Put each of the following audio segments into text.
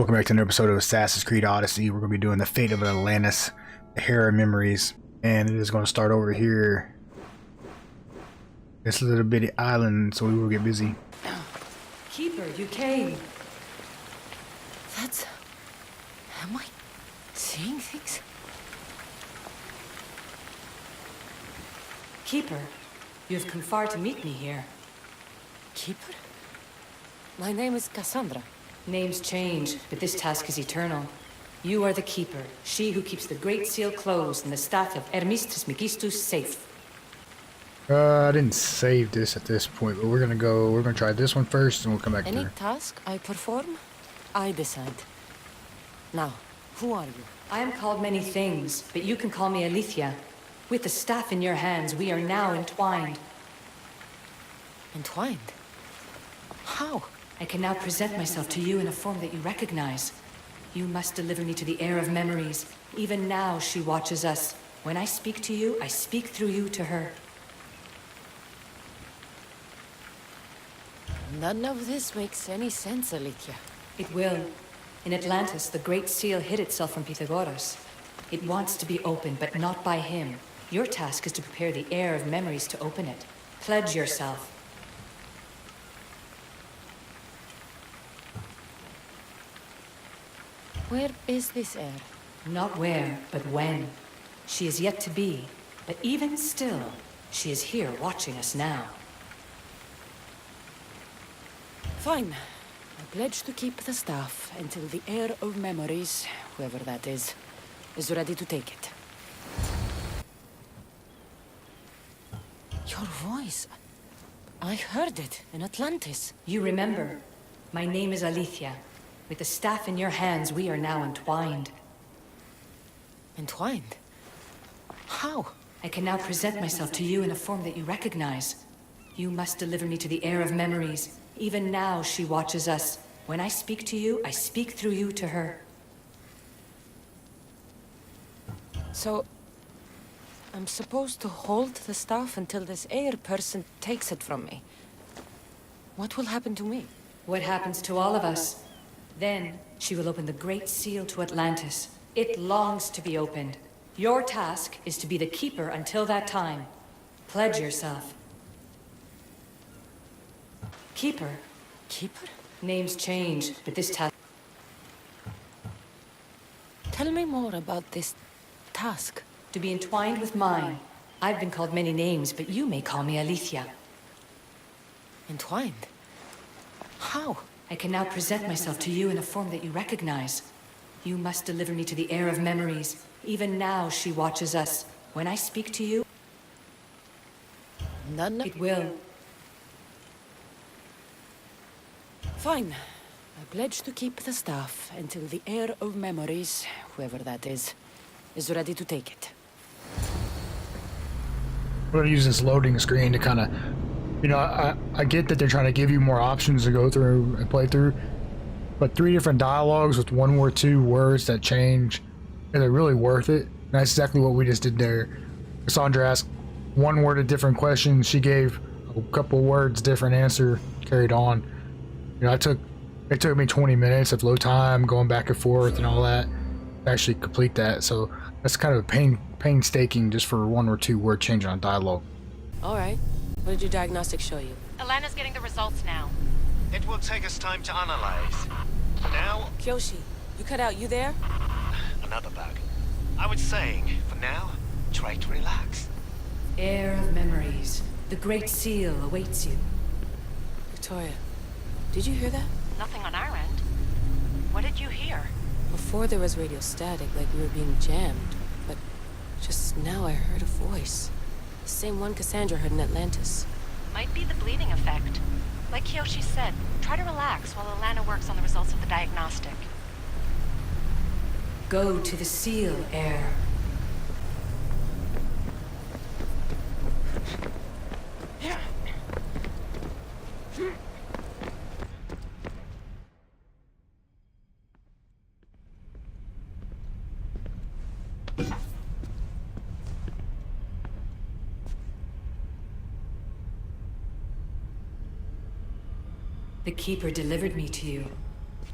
Welcome back to another episode of Assassin's Creed Odyssey. We're going to be doing the Fate of Atlantis, The Heir memories, and it is going to start over here. This little bitty island, so we will get busy. Keeper, you came. That's... Am I seeing things? Keeper, you have come far to meet me here. Keeper? My name is Cassandra. Names change, but this task is eternal. You are the Keeper, she who keeps the Great Seal closed and the staff of Hermes Trismegistus safe. I didn't save this at this point, but we're gonna try this one first and we'll come back to Any there. task I perform, I decide. Now, who are you? I am called many things, but you can call me Alethea. With the staff in your hands, we are now entwined. Entwined? How? I can now present myself to you in a form that you recognize. You must deliver me to the heir of memories. Even now, she watches us. When I speak to you, I speak through you to her. None of this makes any sense, Alethea. It will. In Atlantis, the Great Seal hid itself from Pythagoras. It wants to be opened, but not by him. Your task is to prepare the heir of memories to open it. Pledge yourself. Where is this heir? Not where, but when. She is yet to be, but even still, she is here watching us now. Fine. I pledge to keep the staff until the heir of memories, whoever that is ready to take it. Your voice. I heard it in Atlantis. You remember. My name is Alethea. With the staff in your hands, we are now entwined. Entwined? How? I can now present myself to you in a form that you recognize. You must deliver me to the heir of memories. Even now, she watches us. When I speak to you, I speak through you to her. So, I'm supposed to hold the staff until this heir person takes it from me. What will happen to me? What happens to all of us? Then, she will open the Great Seal to Atlantis. It longs to be opened. Your task is to be the Keeper until that time. Pledge yourself. Keeper. Keeper? Names change, but this task... Tell me more about this task. To be entwined with mine. I've been called many names, but you may call me Alethea. Entwined? How? I can now present myself to you in a form that you recognize. You must deliver me to the heir of memories. Even now, she watches us. When I speak to you... None. It will. Fine. I pledge to keep the staff until the heir of memories, whoever that is ready to take it. We're gonna use this loading screen to kind of, I get that they're trying to give you more options to go through and play through, but 3 different dialogues with 1 or 2 words that change, and they're really worth it. And that's exactly what we just did there. Cassandra asked 1 word a different question. She gave a couple words different answer, carried on. It took me 20 minutes of load time, going back and forth and all that to actually complete that. So that's kind of painstaking just for 1 or 2 word change on dialogue. All right. What did your diagnostics show you? Alana's getting the results now. It will take us time to analyze. Now, Kyoshi, you cut out. You there? another bug. I was saying, for now, try to relax. Heir of memories. The Great Seal awaits you. Victoria, did you hear that? Nothing on our end. What did you hear? Before there was radio static, like we were being jammed. But just now I heard a voice. The same one Cassandra heard in Atlantis. Might be the bleeding effect. Like Kyoshi said, try to relax while Alana works on the results of the diagnostic. Go to the Seal, heir. The Keeper delivered me to you.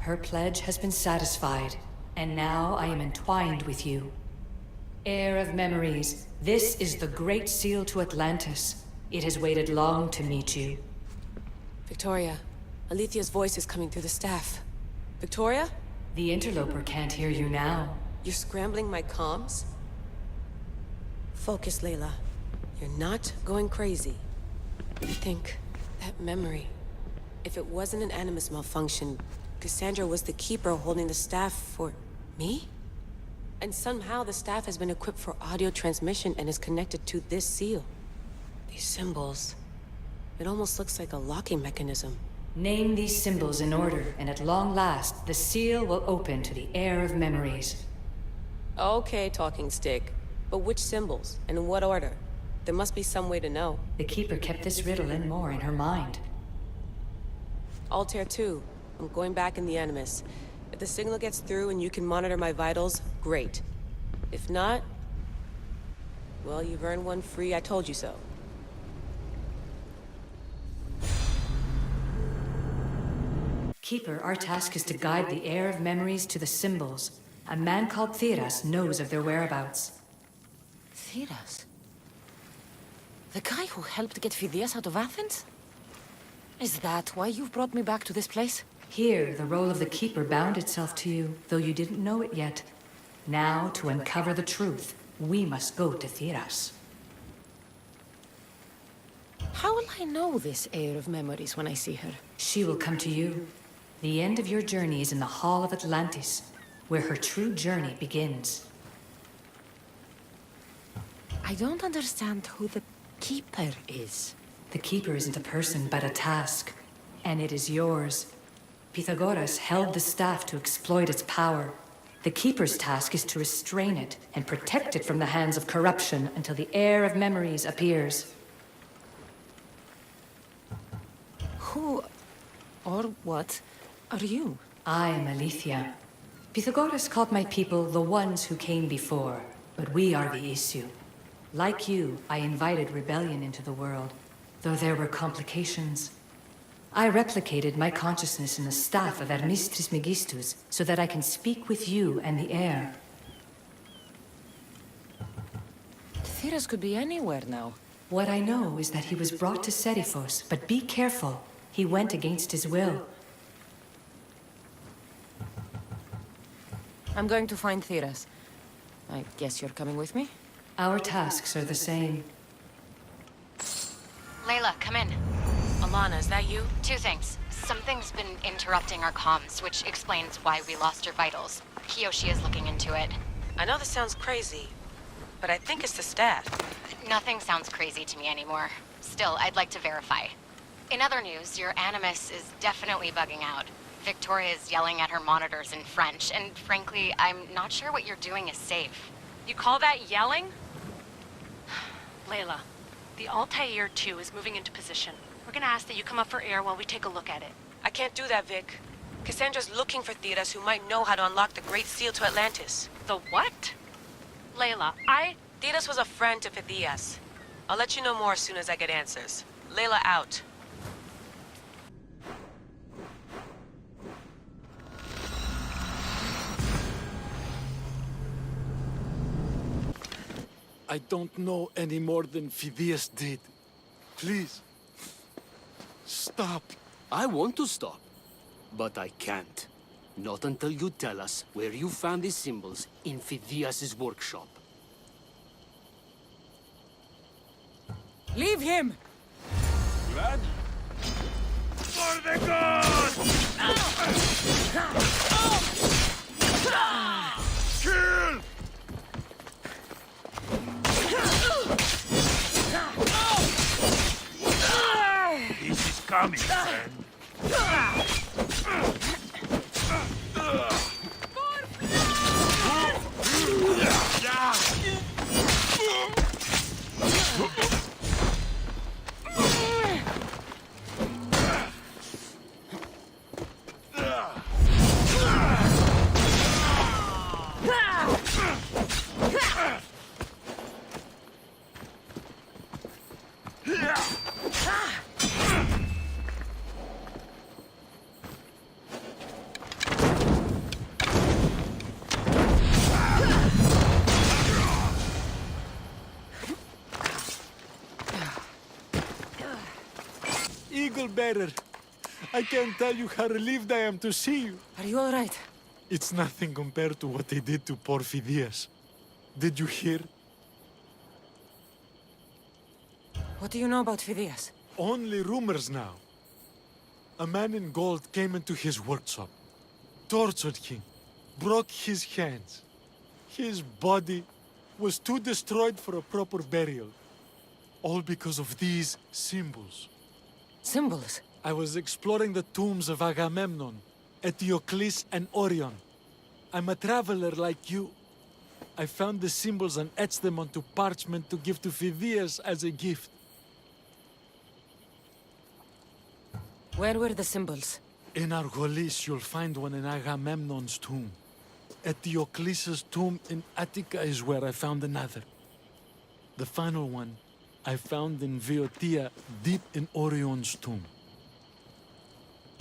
Her pledge has been satisfied, and now I am entwined with you. Heir of memories, this is the Great Seal to Atlantis. It has waited long to meet you. Victoria, Alethea's voice is coming through the staff. Victoria? The interloper can't hear you now. You're scrambling my comms? Focus, Layla. You're not going crazy. Think, that memory. If it wasn't an Animus malfunction, Cassandra was the keeper holding the staff for... me? And somehow the staff has been equipped for audio transmission and is connected to this seal. These symbols... it almost looks like a locking mechanism. Name these symbols in order, and at long last, the seal will open to the Heir of memories. Okay, talking stick. But which symbols? And in what order? There must be some way to know. The Keeper kept this riddle and more in her mind. Altair 2. I'm going back in the Animus. If the signal gets through and you can monitor my vitals, great. If not... well, you've earned one free, I told you so. Keeper, our task is to guide the Heir of memories to the symbols. A man called Theras knows of their whereabouts. Theras? The guy who helped get Phidias out of Athens? Is that why you've brought me back to this place? Here, the role of the Keeper bound itself to you, though you didn't know it yet. Now, to uncover the truth, we must go to Theras. How will I know this Heir of memories when I see her? She will come to you. The end of your journey is in the Hall of Atlantis, where her true journey begins. I don't understand who the Keeper is. The Keeper isn't a person, but a task. And it is yours. Pythagoras held the staff to exploit its power. The Keeper's task is to restrain it and protect it from the hands of corruption until the Heir of memories appears. Who... or what... are you? I am Aletheia. Pythagoras called my people the ones who came before, but we are the issue. Like you, I invited rebellion into the world, though there were complications. I replicated my consciousness in the staff of Hermes Trismegistus so that I can speak with you and the heir. Theras could be anywhere now. What I know is that he was brought to Seriphos, but be careful. He went against his will. I'm going to find Theras. I guess you're coming with me? Our tasks are the same. Layla, come in. Alana, is that you? Two things. Something's been interrupting our comms, which explains why we lost your vitals. Kiyoshi is looking into it. I know this sounds crazy, but I think it's the staff. Nothing sounds crazy to me anymore. Still, I'd like to verify. In other news, your Animus is definitely bugging out. Victoria is yelling at her monitors in French, and frankly, I'm not sure what you're doing is safe. You call that yelling? Layla, the Altair 2 is moving into position. We're gonna ask that you come up for air while we take a look at it. I can't do that, Vic. Cassandra's looking for Theras who might know how to unlock the Great Seal to Atlantis. The what? Layla, Theras was a friend to Phidias. I'll let you know more as soon as I get answers. Layla out. I don't know any more than Phidias did. Please, stop. I want to stop, but I can't. Not until you tell us where you found these symbols in Phidias' workshop. Leave him! Lad? For the gods! Kill! This is coming, friend. Eagle Bearer. I can't tell you how relieved I am to see you. Are you all right? It's nothing compared to what they did to poor Phidias. Did you hear? What do you know about Phidias? Only rumors now. A man in gold came into his workshop, tortured him, broke his hands. His body was too destroyed for a proper burial. All because of these symbols. Symbols? I was exploring the tombs of Agamemnon, Eteckles, and Orion. I'm a traveler like you. I found the symbols and etched them onto parchment to give to Phidias as a gift. Where were the symbols? In Argolis, you'll find one in Agamemnon's tomb. At Eteckles' tomb in Attica is where I found another. The final one I found in Viotia, deep in Orion's tomb.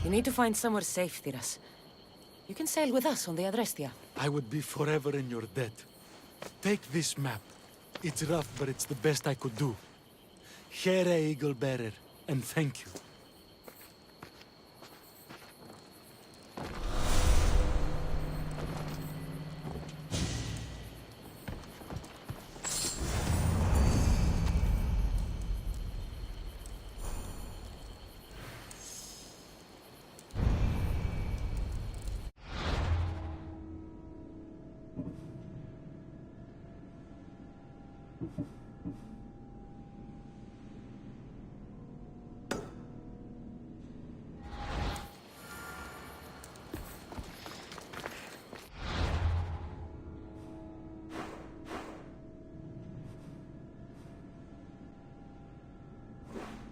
You need to find somewhere safe, Thiras. You can sail with us on the Adrestia. I would be forever in your debt. Take this map. It's rough, but it's the best I could do. Here, Eagle Bearer, and thank you.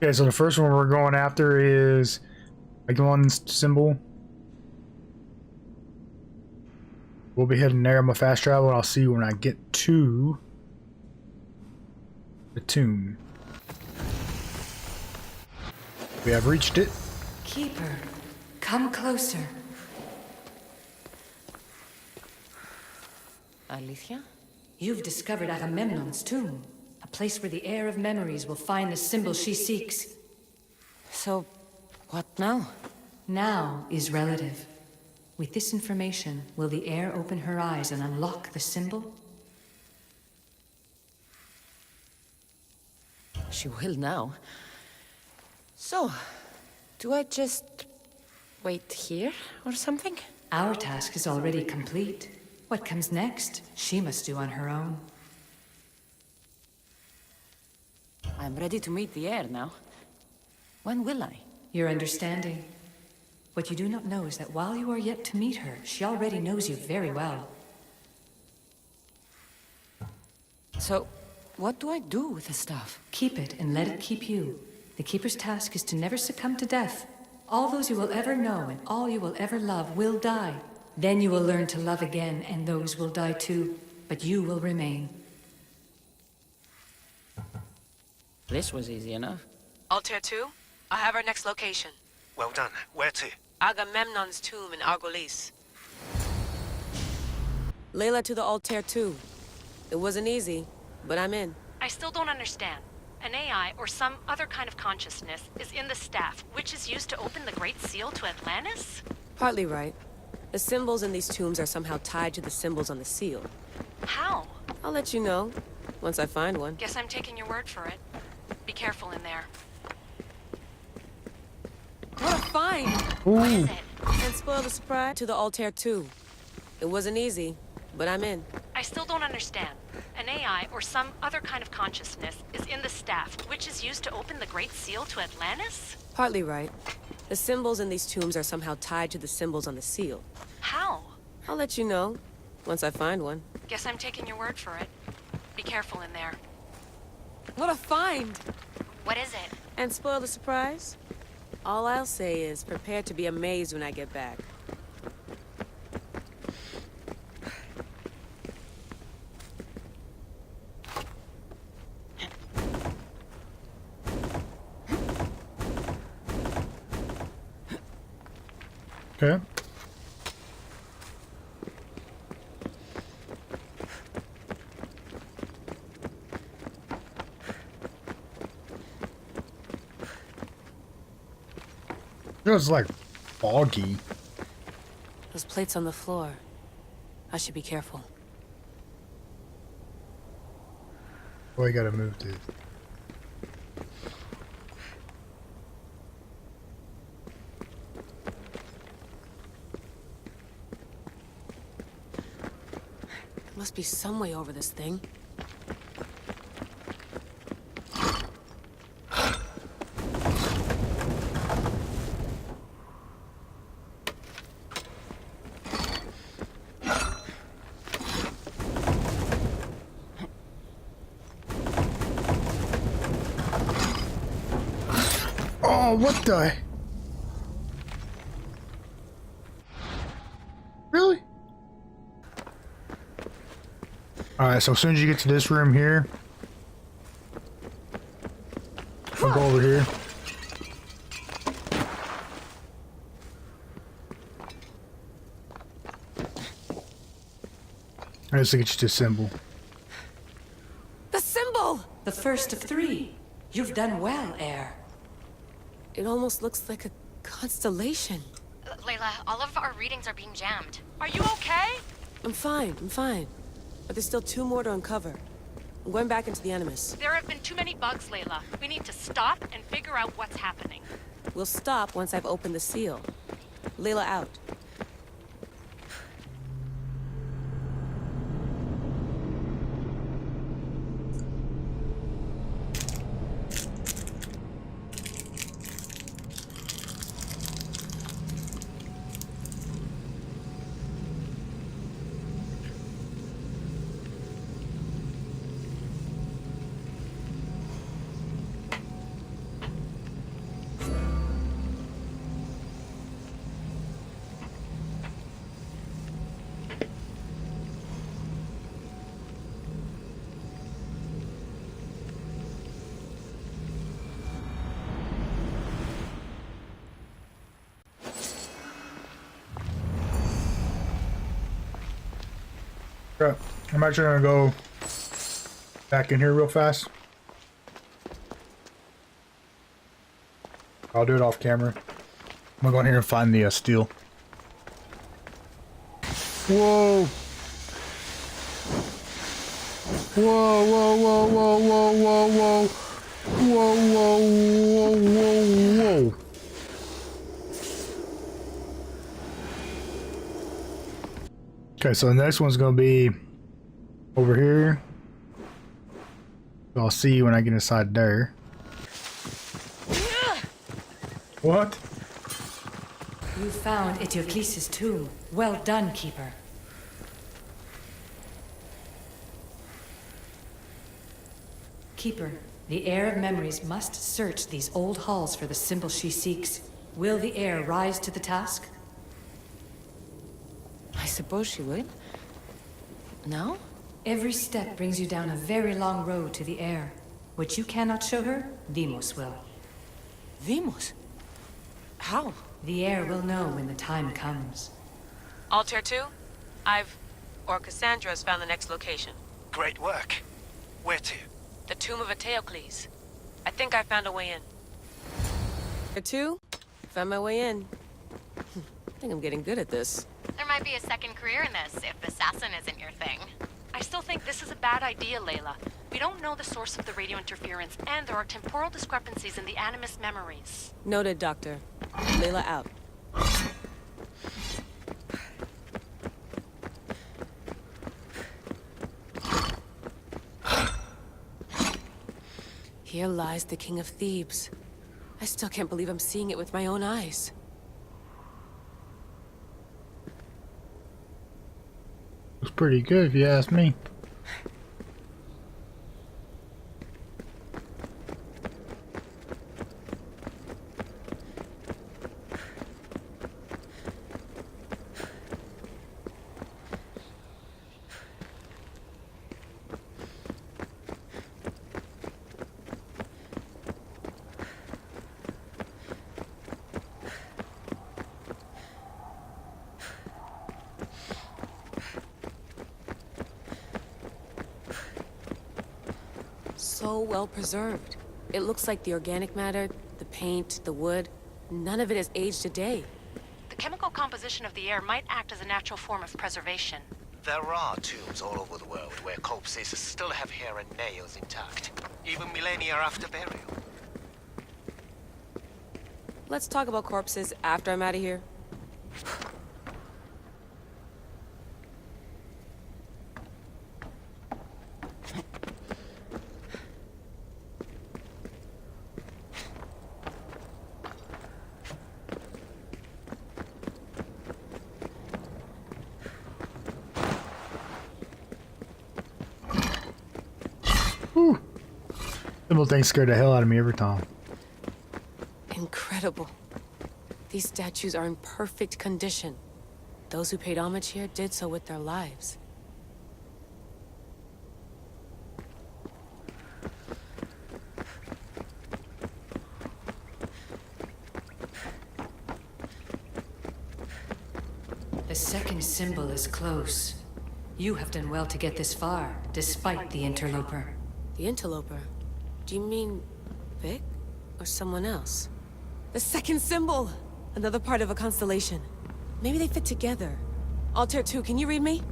Okay, so the first one we're going after is Agamemnon's symbol. We'll be heading there. I'm a fast travel, and I'll see you when I get to the tomb. We have reached it. Keeper, come closer. Alicia? You've discovered Agamemnon's tomb, a place where the heir of memories will find the symbol she seeks. So, what now? Now is relative. With this information, will the heir open her eyes and unlock the symbol? She will now. So, do I just wait here or something? Our task is already complete. What comes next, she must do on her own. I'm ready to meet the heir now. When will I? Your understanding. What you do not know is that while you are yet to meet her, she already knows you very well. So, what do I do with the stuff? Keep it and let it keep you. The Keeper's task is to never succumb to death. All those you will ever know and all you will ever love will die. Then you will learn to love again, and those will die too. But you will remain. This was easy enough. Altair 2, I have our next location. Well done. Where to? Agamemnon's tomb in Argolis. Layla to the Altair 2. It wasn't easy, but I'm in. I still don't understand. An AI or some other kind of consciousness is in the staff, which is used to open the Great Seal to Atlantis? Partly right. The symbols in these tombs are somehow tied to the symbols on the seal. How? I'll let you know, once I find one. Guess I'm taking your word for it. Be careful in there. What a find! What is it? And spoil the surprise to the Altair 2. It wasn't easy, but I'm in. I still don't understand. An AI or some other kind of consciousness is in the staff, which is used to open the Great Seal to Atlantis? Partly right. The symbols in these tombs are somehow tied to the symbols on the seal. How? I'll let you know, once I find one. Guess I'm taking your word for it. Be careful in there. What a find! What is it? And spoil the surprise? All I'll say is prepare to be amazed when I get back. Okay. It was like foggy. Those plates on the floor. I should be careful. Oh, I gotta move this. Must be some way over this thing. Oh, what the? Really? Alright, so as soon as you get to this room here, we'll go over here. I just get you to symbol. The symbol! The first of three. You've done well, heir. It almost looks like a constellation. Layla, all of our readings are being jammed. Are you okay? I'm fine. But there's still 2 more to uncover. I'm going back into the Animus. There have been too many bugs, Layla. We need to stop and figure out what's happening. We'll stop once I've opened the seal. Layla out. Right. I'm actually gonna go back in here real fast. I'll do it off camera. I'm gonna go in here and find the steel. Whoa! Whoa, whoa, whoa, whoa, whoa, whoa, whoa. Whoa, whoa, whoa, whoa, whoa. Okay, so the next one's gonna be over here. I'll see you when I get inside there. What? You found Eteckles' tomb. Well done, Keeper. Keeper, the heir of memories must search these old halls for the symbol she seeks. Will the heir rise to the task? I suppose she would. No? Every step brings you down a very long road to the heir. What you cannot show her, Deimos will. Deimos? How? The heir will know when the time comes. Altair 2, Cassandra has found the next location. Great work. Where to? The tomb of Eteckles. I think I found a way in. Altair 2, found my way in. I think I'm getting good at this. There might be a second career in this if assassin isn't your thing. I still think this is a bad idea, Layla. We don't know the source of the radio interference, and there are temporal discrepancies in the Animus memories. Noted, Doctor. Layla out. Here lies the King of Thebes. I still can't believe I'm seeing it with my own eyes. It's pretty good if you ask me. So well preserved. It looks like the organic matter, the paint, the wood, none of it has aged a day. The chemical composition of the air might act as a natural form of preservation. There are tombs all over the world where corpses still have hair and nails intact, even millennia after burial. Let's talk about corpses after I'm out of here. Whew. Little things scare the hell out of me every time. Incredible. These statues are in perfect condition. Those who paid homage here did so with their lives. The second symbol is close. You have done well to get this far, despite the interloper. The interloper? Do you mean Vic? Or someone else? The second symbol! Another part of a constellation. Maybe they fit together. Altair 2, can you read me?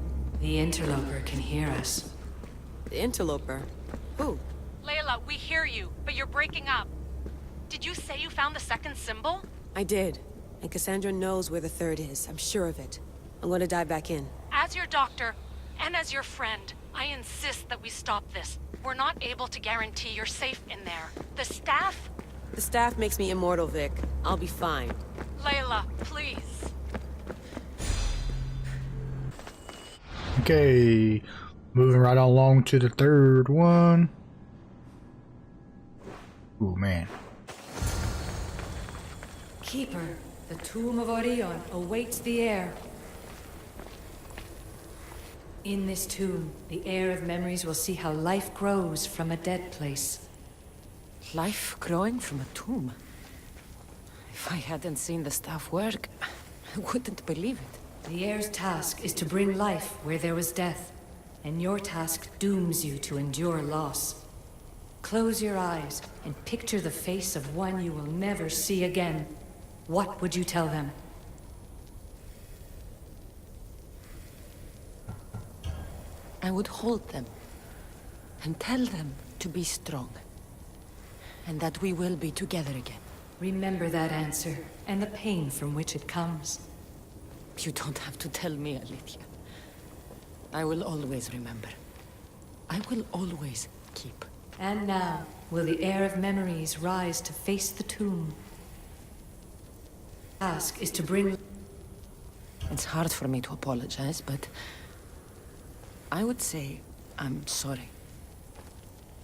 The interloper can hear us. The interloper? Who? Layla, we hear you, but you're breaking up. Did you say you found the second symbol? I did. And Cassandra knows where the third is. I'm sure of it. I'm going to dive back in. As your doctor, and as your friend, I insist that we stop this. We're not able to guarantee you're safe in there. The staff? The staff makes me immortal, Vic. I'll be fine. Layla, please. Okay, moving right along to the third one. Oh man. Keeper, the tomb of Orion awaits the heir. In this tomb, the heir of memories will see how life grows from a dead place. Life growing from a tomb? If I hadn't seen the staff work, I wouldn't believe it. The heir's task is to bring life where there was death, and your task dooms you to endure loss. Close your eyes and picture the face of one you will never see again. What would you tell them? I would hold them and tell them to be strong, and that we will be together again. Remember that answer, and the pain from which it comes. You don't have to tell me, Alethea. I will always remember. I will always keep. And now, will the heir of memories rise to face the tomb? Task is to bring... It's hard for me to apologize, but I would say I'm sorry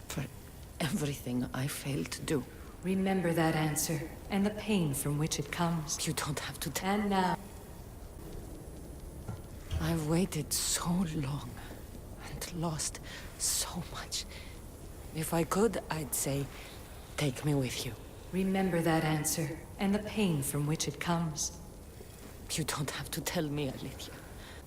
for everything I failed to do. Remember that answer, and the pain from which it comes. You don't have to tell. And now... I've waited so long and lost so much. If I could, I'd say, take me with you. Remember that answer, and the pain from which it comes. You don't have to tell me, Alethea.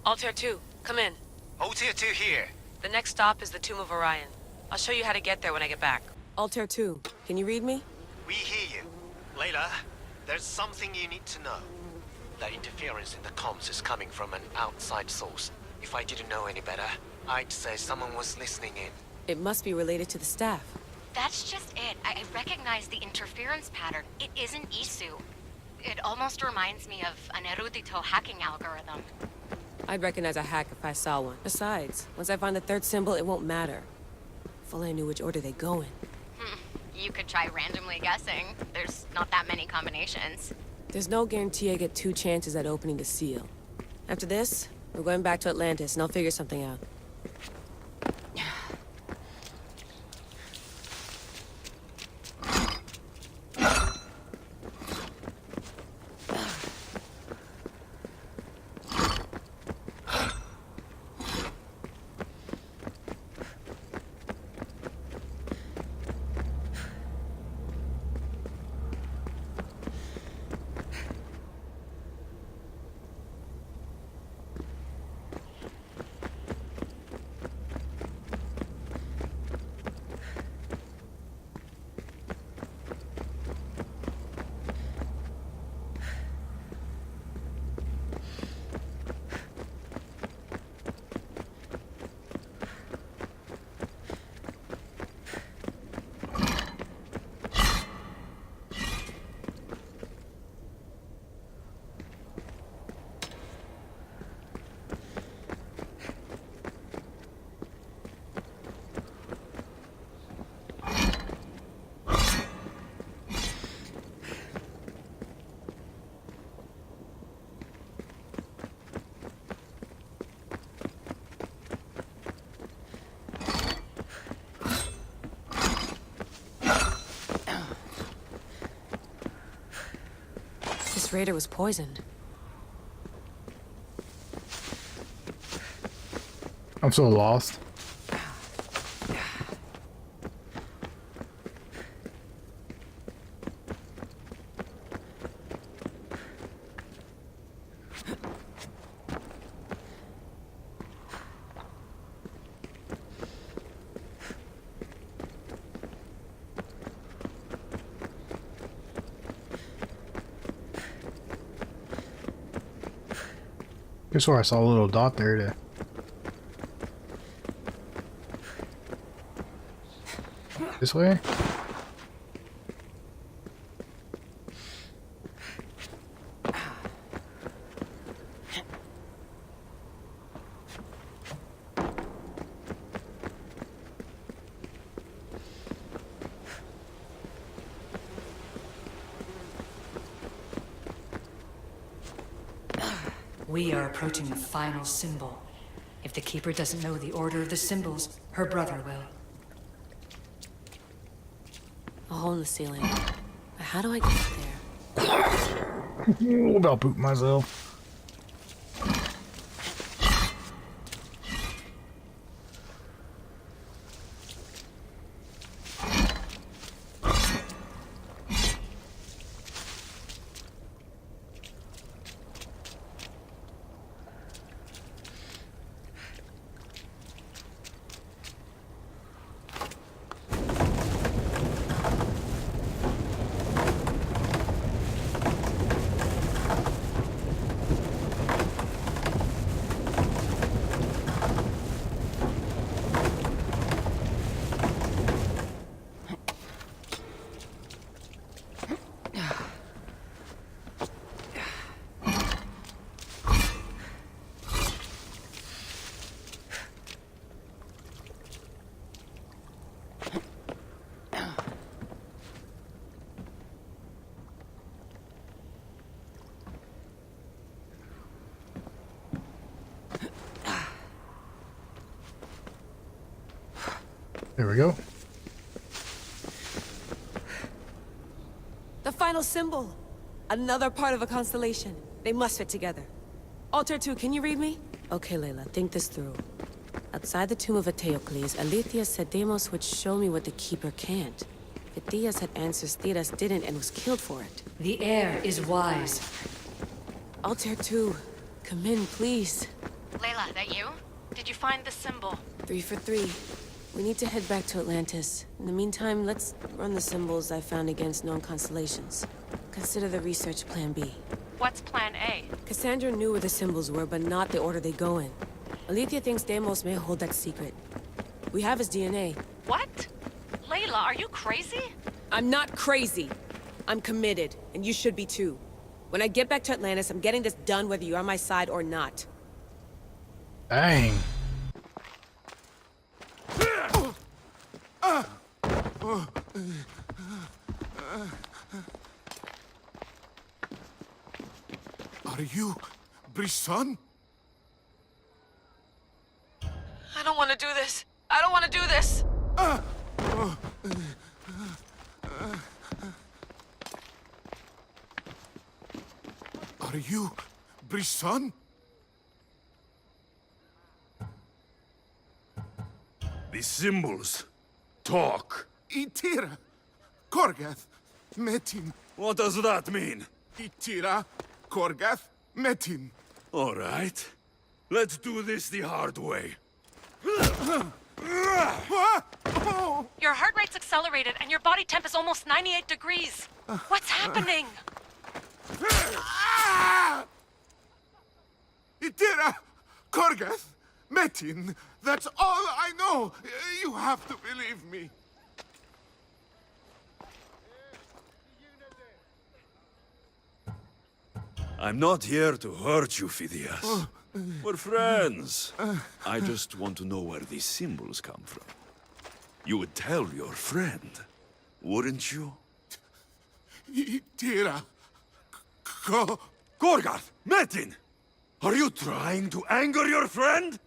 Altair 2, come in. Altair 2 here. The next stop is the Tomb of Orion. I'll show you how to get there when I get back. Altair 2, can you read me? We hear you. Layla, there's something you need to know. That interference in the comms is coming from an outside source. If I didn't know any better, I'd say someone was listening in. It must be related to the staff. That's just it. I recognize the interference pattern. It isn't Isu. It almost reminds me of an erudito hacking algorithm. I'd recognize a hack if I saw one. Besides, once I find the third symbol, it won't matter. If only I knew which order they go in. You could try randomly guessing. There's not that many combinations. There's no guarantee I get 2 chances at opening the seal. After this, we're going back to Atlantis, and I'll figure something out. this raider was poisoned. I'm so lost. Guess where I saw a little dot there to... This way? We are approaching the final symbol. If the Keeper doesn't know the order of the symbols, her brother will. A hole in the ceiling. But how do I get there? I'm about pooping myself. There we go. The final symbol! Another part of a constellation. They must fit together. Alter 2, can you read me? Okay, Layla, think this through. Outside the tomb of Eteckles, Alethea said Deimos would show me what the Keeper can't. If Theas had answers, Theas didn't and was killed for it. The heir is wise. Alter 2, come in, please. Layla, that you? Did you find the symbol? 3 for 3. We need to head back to Atlantis. In the meantime, let's run the symbols I found against known constellations. Consider the research plan B. What's plan A? Cassandra knew where the symbols were, but not the order they go in. Alethea thinks Deimos may hold that secret. We have his DNA. What? Layla, are you crazy? I'm not crazy. I'm committed, and you should be too. When I get back to Atlantis, I'm getting this done whether you're on my side or not. Dang. Are you Brisson? I don't want to do this. I don't want to do this. Are you Brisson? The symbols talk. Itira, Korgath, Metin. What does that mean? Itira, Korgath, Metin. All right. Let's do this the hard way. Your heart rate's accelerated and your body temp is almost 98 degrees. What's happening? Itira, Korgath, Metin. That's all I know. You have to believe me. I'm not here to hurt you, Phidias. We're friends. I just want to know where these symbols come from. You would tell your friend, wouldn't you? Itira, Gorgarth! Metin! Are you trying to anger your friend?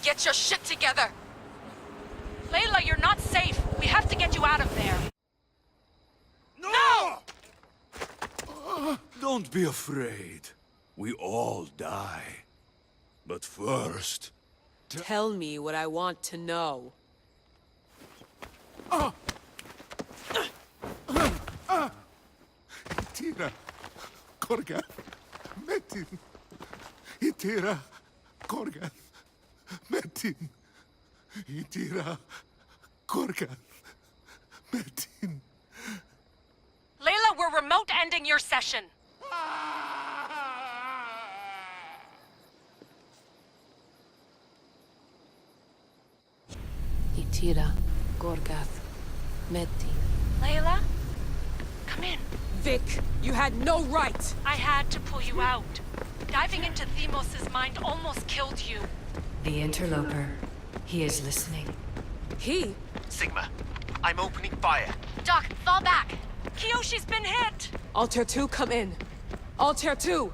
Get your shit together! Layla, you're not safe. We have to get you out of there. No! Don't be afraid. We all die. But first... Tell me what I want to know. Itira, Korgath, Metin. Itira, Korgath, Metin. Itira, Korgath, Metin. Layla, we're remote ending your session. Itira, Gorgath, Metin. Layla? Come in. Vic, you had no right! I had to pull you out. Diving into Themos' mind almost killed you. The interloper. He is listening. He? Sigma, I'm opening fire. Doc, fall back. Kiyoshi's been hit! Altair 2, come in. Altair 2!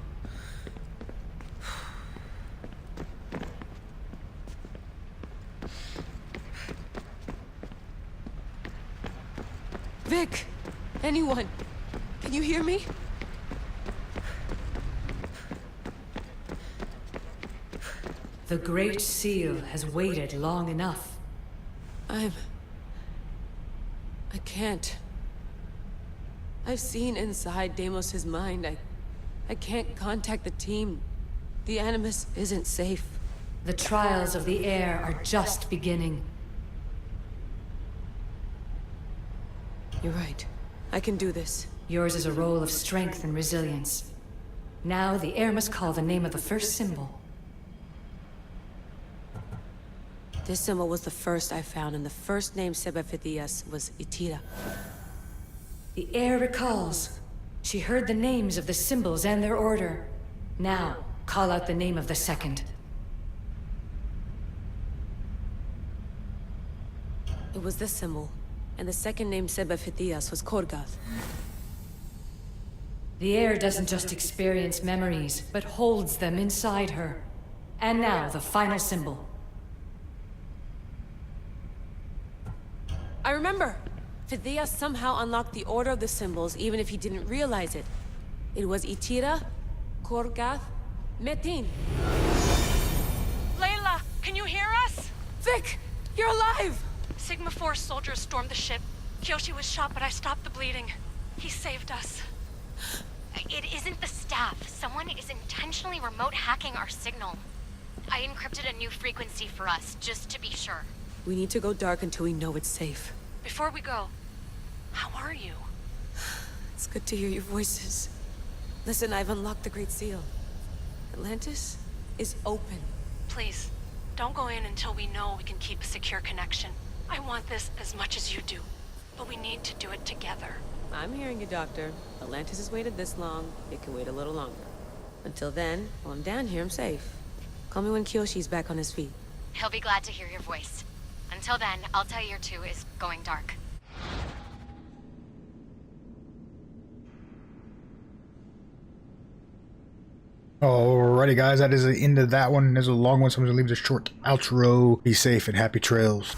Vic! Anyone! Can you hear me? The Great Seal has waited long enough. I can't. I've seen inside Deimos' mind. I can't contact the team. The Animus isn't safe. The trials of the air are just beginning. You're right. I can do this. Yours is a role of strength and resilience. Now the air must call the name of the first symbol. This symbol was the first I found, and the first name Sebefithias was Itira. The air recalls. She heard the names of the symbols and their order. Now, call out the name of the second. It was this symbol, and the second name Sebefithias was Korgath. The air doesn't just experience memories, but holds them inside her. And now, the final symbol. I remember! Phidias somehow unlocked the order of the symbols, even if he didn't realize it. It was Itira, Korgath, Metin. Layla, can you hear us? Vic! You're alive! Sigma 4 soldiers stormed the ship. Kiyoshi was shot, but I stopped the bleeding. He saved us. It isn't the staff. Someone is intentionally remote hacking our signal. I encrypted a new frequency for us, just to be sure. We need to go dark until we know it's safe. Before we go, how are you? It's good to hear your voices. Listen, I've unlocked the Great Seal. Atlantis is open. Please, don't go in until we know we can keep a secure connection. I want this as much as you do, but we need to do it together. I'm hearing you, Doctor. Atlantis has waited this long. It can wait a little longer. Until then, while I'm down here, I'm safe. Call me when Kiyoshi's back on his feet. He'll be glad to hear your voice. Until then, Altair 2 is going dark. Alrighty, guys, that is the end of that one. There's a long one, so I'm going to leave this short outro. Be safe and happy trails.